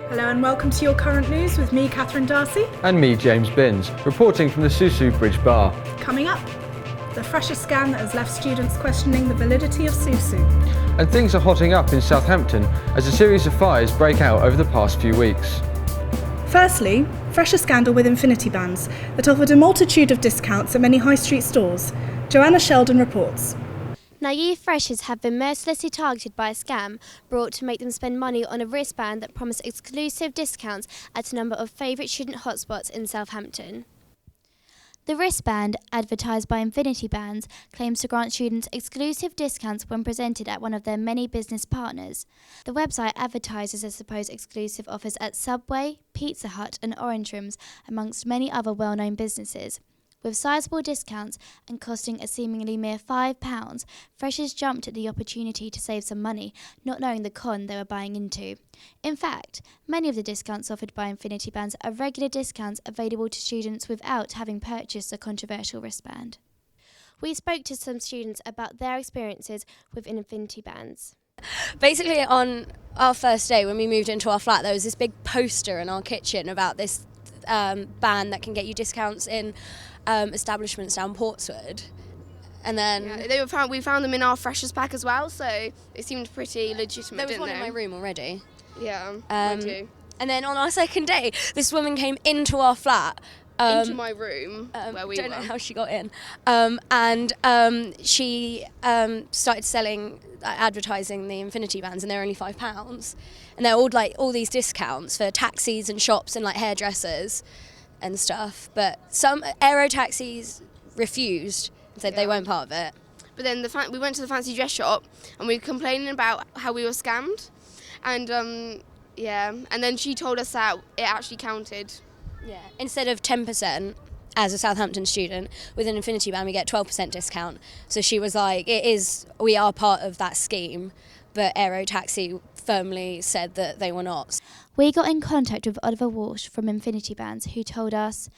Hello and welcome to your current news with me, Catherine Darcy. And me, James Binns, reporting from the SUSU Bridge Bar. Coming up, the Fresher scam that has left students questioning the validity of SUSU. And things are hotting up in Southampton as a series of fires break out over the past few weeks. Firstly, Fresher scandal with infinity bands that offered a multitude of discounts at many high street stores. Joanna Sheldon reports. Naive freshers have been mercilessly targeted by a scam brought to make them spend money on a wristband that promised exclusive discounts at a number of favourite student hotspots in Southampton. The wristband, advertised by Infinity Bands, claims to grant students exclusive discounts when presented at one of their many business partners. The website advertises a supposed exclusive offers at Subway, Pizza Hut and Orange Rooms, amongst many other well-known businesses. With sizable discounts and costing a seemingly mere £5, freshers jumped at the opportunity to save some money, not knowing the con they were buying into. In fact, many of the discounts offered by Infinity Bands are regular discounts available to students without having purchased a controversial wristband. We spoke to some students about their experiences with Infinity Bands. Basically, on our first day when we moved into our flat, there was this big poster in our kitchen about this band that can get you discounts in establishments down Portswood, and then we found them in our freshers pack as well, so it seemed pretty legitimate. There was one in my room already. Yeah, mine too. And then on our second day, this woman came into our flat. Into my room, where we don't know how she got in, and she started selling, advertising the Infinity Bands, and they're only £5, and they're all these discounts for taxis and shops and like hairdressers and stuff. But some aero taxis refused and said they weren't part of it. But then we went to the fancy dress shop and we were complaining about how we were scammed, and and then she told us that it actually counted. Yeah, instead of 10% as a Southampton student, with an Infinity Band we get 12% discount. So she was like, we are part of that scheme, but Aero Taxi firmly said that they were not. We got in contact with Oliver Walsh from Infinity Bands, who told us,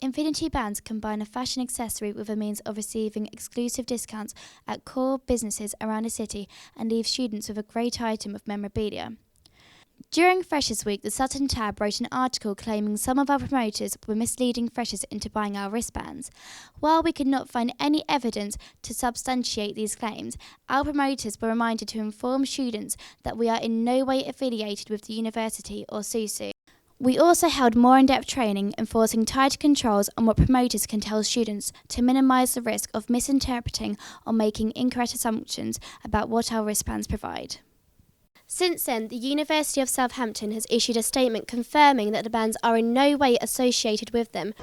Infinity Bands combine a fashion accessory with a means of receiving exclusive discounts at core businesses around the city and leave students with a great item of memorabilia. During Freshers Week, the Sutton Tab wrote an article claiming some of our promoters were misleading freshers into buying our wristbands. While we could not find any evidence to substantiate these claims, our promoters were reminded to inform students that we are in no way affiliated with the university or SUSU. We also held more in-depth training enforcing tighter controls on what promoters can tell students to minimise the risk of misinterpreting or making incorrect assumptions about what our wristbands provide. Since then, the University of Southampton has issued a statement confirming that the bands are in no way associated with them.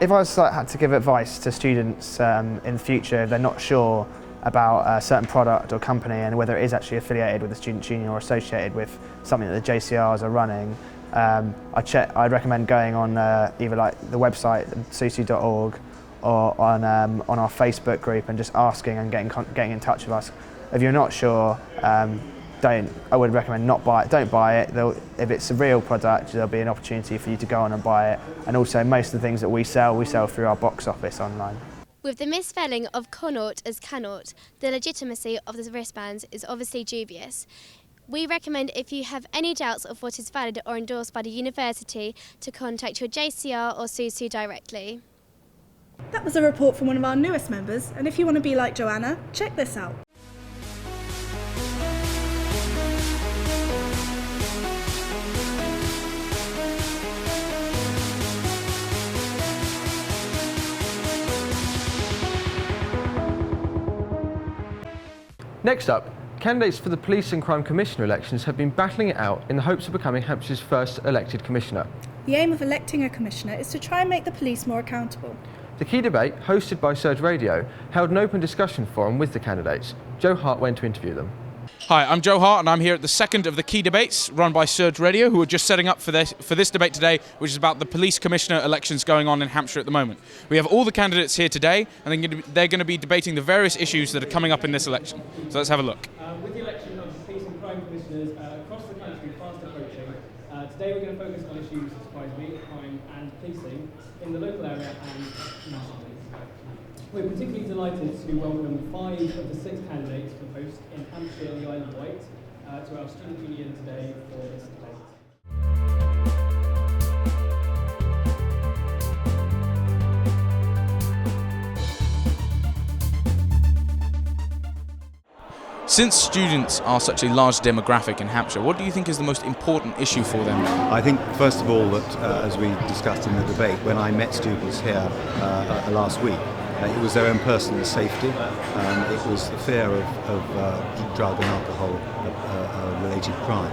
If I had to give advice to students in the future, if they're not sure about a certain product or company and whether it is actually affiliated with the student union or associated with something that the JCRs are running, I'd recommend going on either like the website susu.org or on our Facebook group and just asking and getting in touch with us. If you're not sure, I would recommend not buy it. Don't buy it. If it's a real product, there'll be an opportunity for you to go on and buy it. And also, most of the things that we sell through our box office online. With the misspelling of connaught as cannot, the legitimacy of the wristbands is obviously dubious. We recommend, if you have any doubts of what is valid or endorsed by the university, to contact your JCR or SUSU directly. That was a report from one of our newest members, and if you want to be like Joanna, check this out. Next up, candidates for the Police and Crime Commissioner elections have been battling it out in the hopes of becoming Hampshire's first elected commissioner. The aim of electing a commissioner is to try and make the police more accountable. The key debate, hosted by Surge Radio, held an open discussion forum with the candidates. Joe Hart went to interview them. Hi, I'm Joe Hart and I'm here at the second of the key debates run by Surge Radio, who are just setting up for this debate today, which is about the Police Commissioner elections going on in Hampshire at the moment. We have all the candidates here today and they're going to be debating the various issues that are coming up in this election. So let's have a look. With the election of Police and Crime Commissioners across the country fast approaching, today we're going to focus on issues, surprisingly, crime and policing in the local area and nationally. We're particularly delighted to welcome 5 of the 6 candidates for post in Hampshire and the Isle of Wight to our student union today for this debate. Since students are such a large demographic in Hampshire, what do you think is the most important issue for them? I think, first of all, that as we discussed in the debate, when I met students here last week, it was their own personal safety. It was the fear of drug and alcohol related crime.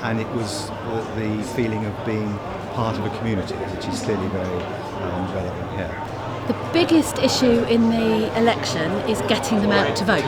And it was the feeling of being part of a community, which is clearly very relevant here. The biggest issue in the election is getting them out to vote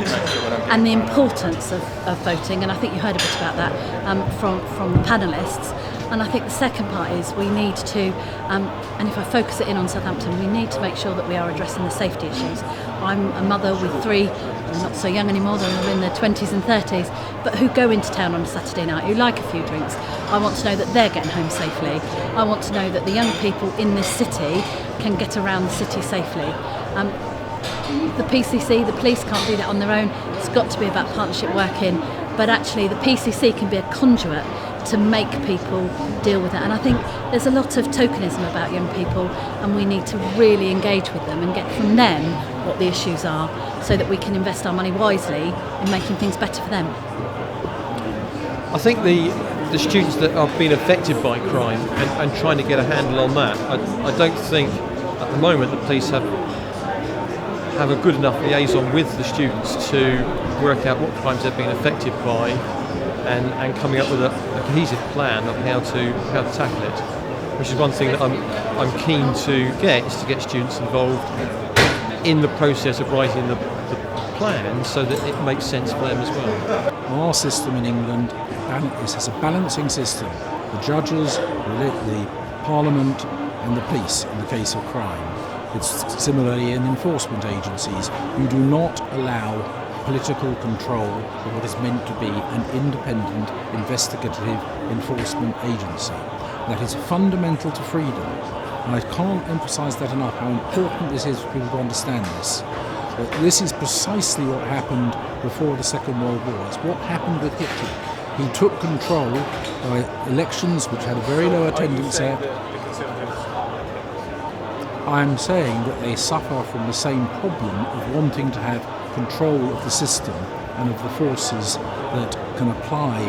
and the importance of voting, and I think you heard a bit about that from the panellists. And I think the second part is we need to, and if I focus it in on Southampton, we need to make sure that we are addressing the safety issues. I'm a mother with three, not so young anymore, they're in their 20s and 30s, but who go into town on a Saturday night, who like a few drinks. I want to know that they're getting home safely. I want to know that the young people in this city can get around the city safely. The PCC, the police can't do that on their own. It's got to be about partnership working, but actually the PCC can be a conduit to make people deal with it. And I think there's a lot of tokenism about young people, and we need to really engage with them and get from them what the issues are, so that we can invest our money wisely in making things better for them. I think the students that are being affected by crime and trying to get a handle on that, I don't think at the moment the police have a good enough liaison with the students to work out what crimes they're being affected by and coming up with a cohesive plan of how to tackle it, which is one thing that I'm keen to get, is to get students involved in the process of writing the plan so that it makes sense for them as well. Our system in England is a balancing system. The judges, the Parliament and the police in the case of crime. It's similarly in enforcement agencies. You do not allow political control of what is meant to be an independent investigative enforcement agency. That is fundamental to freedom. And I can't emphasise that enough, how important this is for people to understand this. But this is precisely what happened before the Second World War. It's what happened with Hitler. He took control by elections which had a very low attendance at. I'm saying that they suffer from the same problem of wanting to have control of the system and of the forces that can apply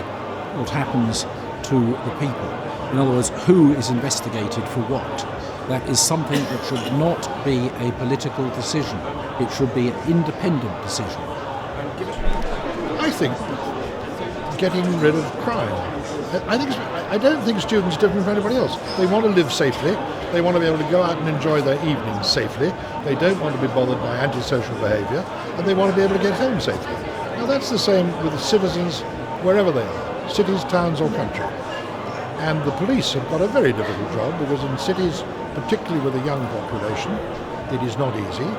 what happens to the people. In other words, who is investigated for what? That is something that should not be a political decision. It should be an independent decision. I think getting rid of crime. I don't think students are different from anybody else. They want to live safely. They want to be able to go out and enjoy their evenings safely. They don't want to be bothered by antisocial behaviour, and they want to be able to get home safely. Now that's the same with the citizens wherever they are, cities, towns or country. And the police have got a very difficult job, because in cities, particularly with a young population, it is not easy.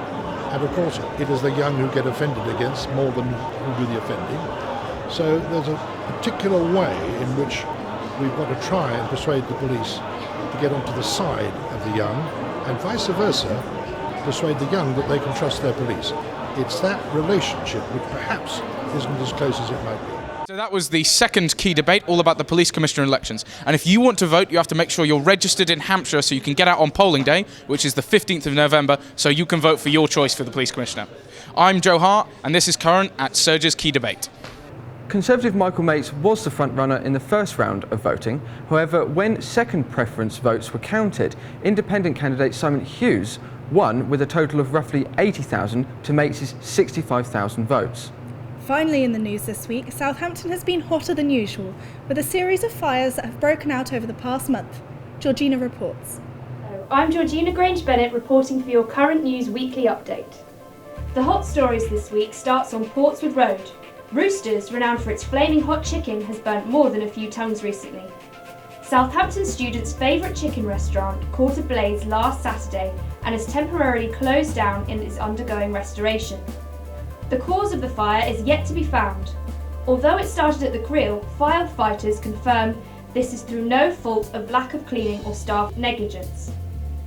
And of course it is the young who get offended against more than who do the offending. So there's a particular way in which we've got to try and persuade the police to get onto the side of the young, and vice versa, persuade the young that they can trust their police. It's that relationship which perhaps isn't as close as it might be. So that was the second key debate, all about the police commissioner elections. And if you want to vote, you have to make sure you're registered in Hampshire so you can get out on polling day, which is the 15th of November, so you can vote for your choice for the police commissioner. I'm Joe Hart, and this is current at SUSU's Key Debate. Conservative Michael Mates was the front runner in the first round of voting. However, when second preference votes were counted, independent candidate Simon Hughes won with a total of roughly 80,000 to Mates' 65,000 votes. Finally in the news this week, Southampton has been hotter than usual, with a series of fires that have broken out over the past month. Georgina reports. I'm Georgina Grange-Bennett reporting for your Current News Weekly Update. The hot stories this week starts on Portswood Road. Roosters, renowned for its flaming hot chicken, has burnt more than a few tongues recently. Southampton students' favourite chicken restaurant caught ablaze last Saturday and is temporarily closed down and is undergoing restoration. The cause of the fire is yet to be found. Although it started at the grill, firefighters confirm this is through no fault of lack of cleaning or staff negligence.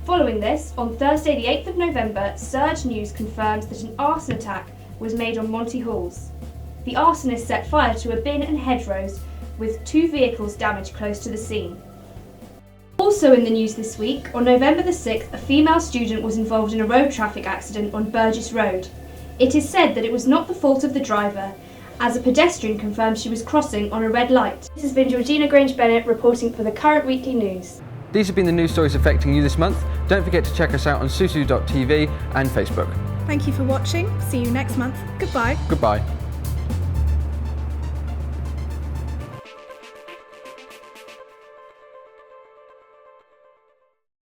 Following this, on Thursday the 8th of November, Surge News confirmed that an arson attack was made on Monty Halls. The arsonist set fire to a bin and hedgerows, with 2 vehicles damaged close to the scene. Also in the news this week, on November the 6th, a female student was involved in a road traffic accident on Burgess Road. It is said that it was not the fault of the driver, as a pedestrian confirmed she was crossing on a red light. This has been Georgina Grange-Bennett reporting for the Current Weekly News. These have been the news stories affecting you this month. Don't forget to check us out on SUSUtv and Facebook. Thank you for watching. See you next month. Goodbye. Goodbye.